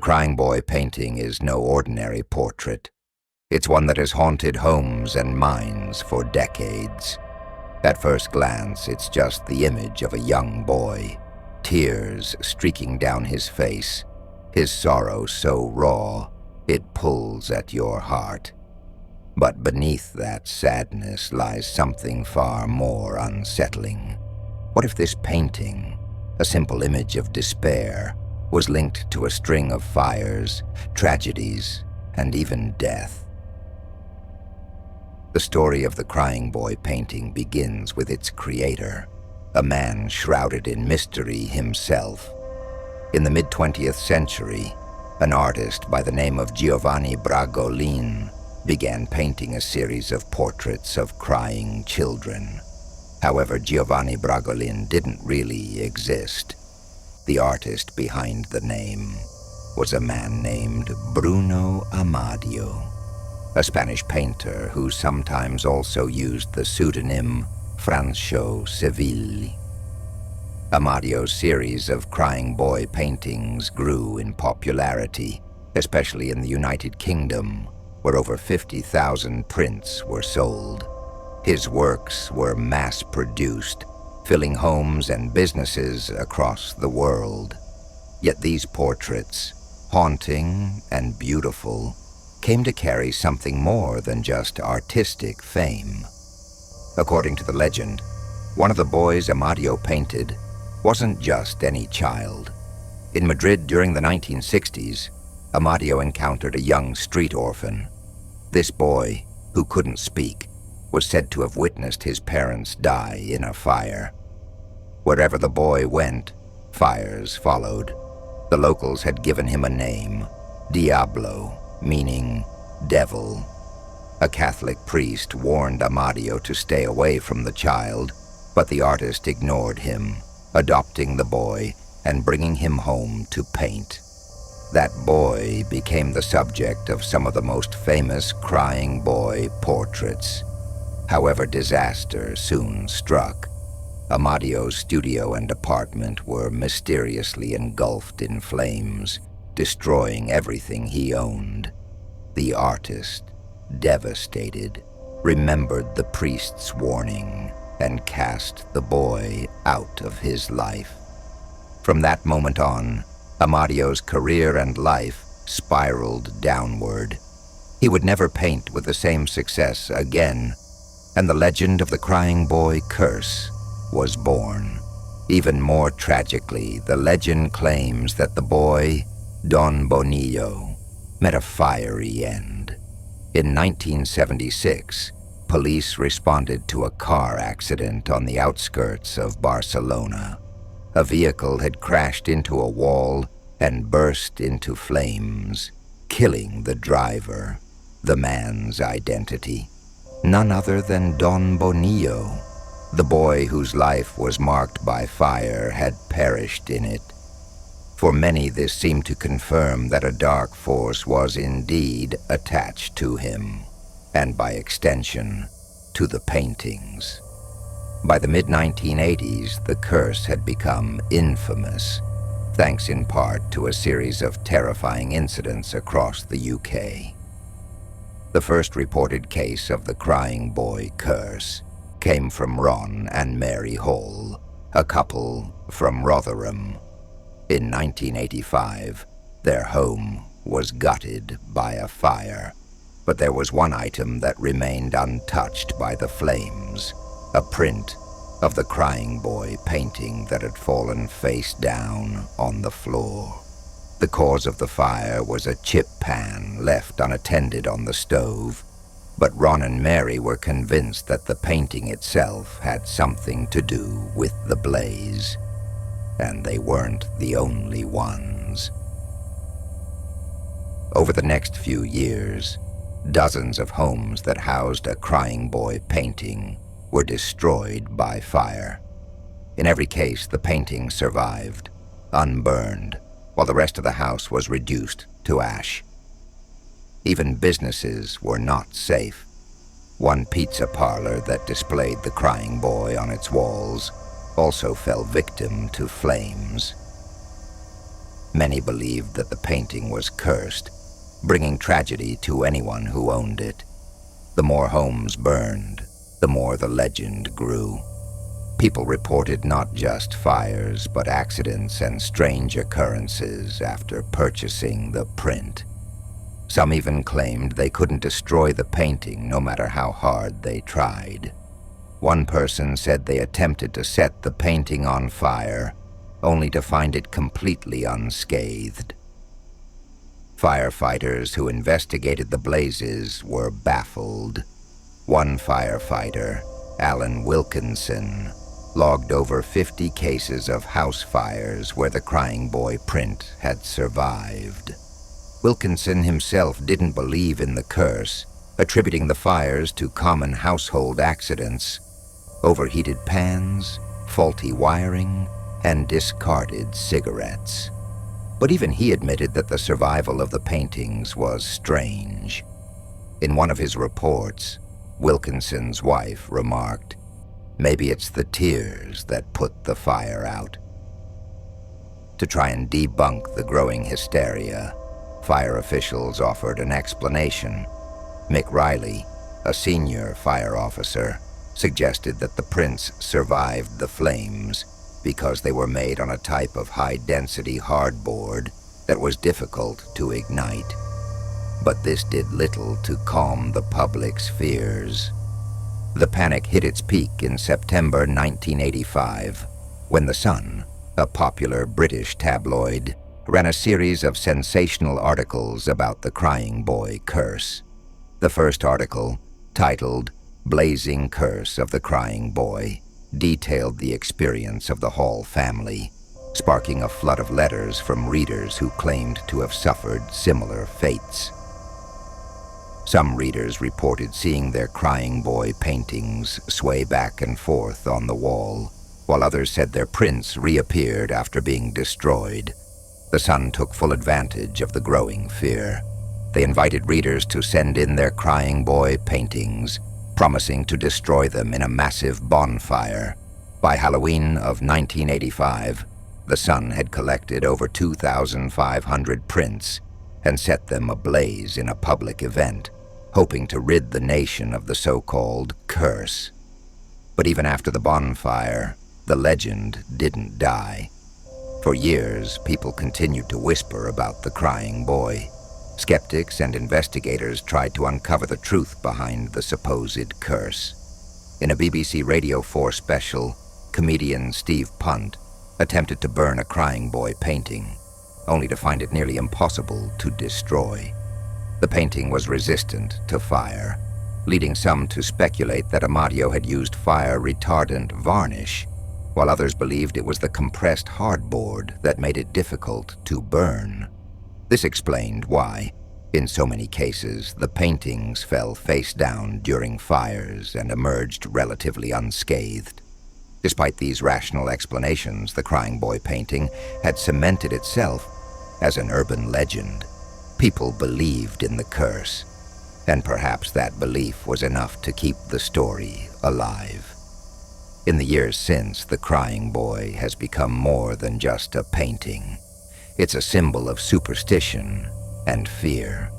Crying Boy painting is no ordinary portrait. It's one that has haunted homes and minds for decades. At first glance, it's just the image of a young boy, tears streaking down his face, his sorrow so raw it pulls at your heart. But beneath that sadness lies something far more unsettling. What if this painting, a simple image of despair, was linked to a string of fires, tragedies, and even death? The story of the Crying Boy painting begins with its creator, a man shrouded in mystery himself. In the mid-20th century, an artist by the name of Giovanni Bragolin began painting a series of portraits of crying children. However, Giovanni Bragolin didn't really exist. The artist behind the name was a man named Bruno Amadio, a Spanish painter who sometimes also used the pseudonym Franco Sevilli. Amadio's series of Crying Boy paintings grew in popularity, especially in the United Kingdom, where over 50,000 prints were sold. His works were mass-produced, filling homes and businesses across the world. Yet these portraits, haunting and beautiful, came to carry something more than just artistic fame. According to the legend, one of the boys Amadio painted wasn't just any child. In Madrid during the 1960s, Amadio encountered a young street orphan. This boy, who couldn't speak, was said to have witnessed his parents die in a fire. Wherever the boy went, fires followed. The locals had given him a name, Diablo, meaning devil. A Catholic priest warned Amadio to stay away from the child, but the artist ignored him, adopting the boy and bringing him home to paint. That boy became the subject of some of the most famous Crying Boy portraits. However, disaster soon struck. Amadio's studio and apartment were mysteriously engulfed in flames, destroying everything he owned. The artist, devastated, remembered the priest's warning and cast the boy out of his life. From that moment on, Amadio's career and life spiraled downward. He would never paint with the same success again, and the legend of the Crying Boy curse was born. Even more tragically, the legend claims that the boy, Don Bonillo, met a fiery end. In 1976, police responded to a car accident on the outskirts of Barcelona. A vehicle had crashed into a wall and burst into flames, killing the driver. The man's identity, none other than Don Bonillo. The boy whose life was marked by fire had perished in it. For many, this seemed to confirm that a dark force was indeed attached to him, and by extension, to the paintings. By the mid-1980s, the curse had become infamous, thanks in part to a series of terrifying incidents across the UK. The first reported case of the Crying Boy curse came from Ron and Mary Hall, a couple from Rotherham. In 1985, their home was gutted by a fire, but there was one item that remained untouched by the flames, a print of the Crying Boy painting that had fallen face down on the floor. The cause of the fire was a chip pan left unattended on the stove, but Ron and Mary were convinced that the painting itself had something to do with the blaze. And they weren't the only ones. Over the next few years, dozens of homes that housed a Crying Boy painting were destroyed by fire. In every case, the painting survived, unburned, while the rest of the house was reduced to ash. Even businesses were not safe. One pizza parlor that displayed the Crying Boy on its walls also fell victim to flames. Many believed that the painting was cursed, bringing tragedy to anyone who owned it. The more homes burned, the more the legend grew. People reported not just fires, but accidents and strange occurrences after purchasing the print. Some even claimed they couldn't destroy the painting no matter how hard they tried. One person said they attempted to set the painting on fire, only to find it completely unscathed. Firefighters who investigated the blazes were baffled. One firefighter, Alan Wilkinson, logged over 50 cases of house fires where the Crying Boy print had survived. Wilkinson himself didn't believe in the curse, attributing the fires to common household accidents: overheated pans, faulty wiring, and discarded cigarettes. But even he admitted that the survival of the paintings was strange. In one of his reports, Wilkinson's wife remarked, "Maybe it's the tears that put the fire out." To try and debunk the growing hysteria, fire officials offered an explanation. Mick Riley, a senior fire officer, suggested that the prints survived the flames because they were made on a type of high-density hardboard that was difficult to ignite. But this did little to calm the public's fears. The panic hit its peak in September 1985, when The Sun, a popular British tabloid, ran a series of sensational articles about the Crying Boy curse. The first article, titled "Blazing Curse of the Crying Boy," detailed the experience of the Hall family, sparking a flood of letters from readers who claimed to have suffered similar fates. Some readers reported seeing their Crying Boy paintings sway back and forth on the wall, while others said their prints reappeared after being destroyed. The Sun took full advantage of the growing fear. They invited readers to send in their Crying Boy paintings, promising to destroy them in a massive bonfire. By Halloween of 1985, The Sun had collected over 2,500 prints and set them ablaze in a public event, hoping to rid the nation of the so-called curse. But even after the bonfire, the legend didn't die. For years, people continued to whisper about the Crying Boy. Skeptics and investigators tried to uncover the truth behind the supposed curse. In a BBC Radio 4 special, comedian Steve Punt attempted to burn a Crying Boy painting, only to find it nearly impossible to destroy. The painting was resistant to fire, leading some to speculate that Amadio had used fire-retardant varnish, while others believed it was the compressed hardboard that made it difficult to burn. This explained why, in so many cases, the paintings fell face down during fires and emerged relatively unscathed. Despite these rational explanations, the Crying Boy painting had cemented itself as an urban legend. People believed in the curse, and perhaps that belief was enough to keep the story alive. In the years since, the Crying Boy has become more than just a painting. It's a symbol of superstition and fear.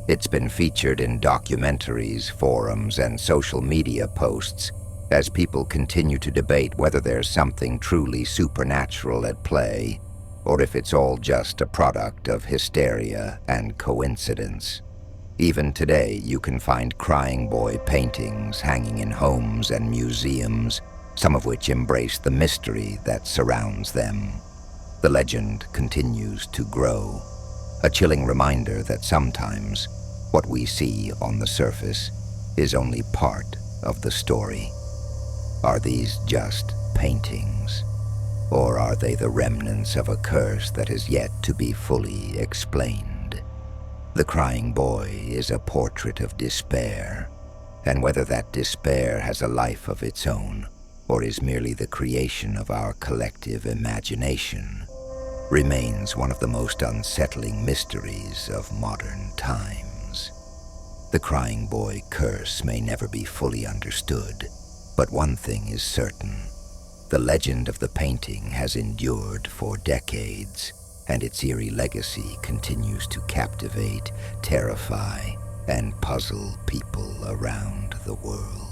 It's been featured in documentaries, forums, and social media posts as people continue to debate whether there's something truly supernatural at play, or if it's all just a product of hysteria and coincidence. Even today, you can find Crying Boy paintings hanging in homes and museums, some of which embrace the mystery that surrounds them. The legend continues to grow, a chilling reminder that sometimes what we see on the surface is only part of the story. Are these just paintings, or are they the remnants of a curse that has yet to be fully explained? The Crying Boy is a portrait of despair, and whether that despair has a life of its own, or is merely the creation of our collective imagination, remains one of the most unsettling mysteries of modern times. The Crying Boy curse may never be fully understood, but one thing is certain: the legend of the painting has endured for decades, and its eerie legacy continues to captivate, terrify, and puzzle people around the world.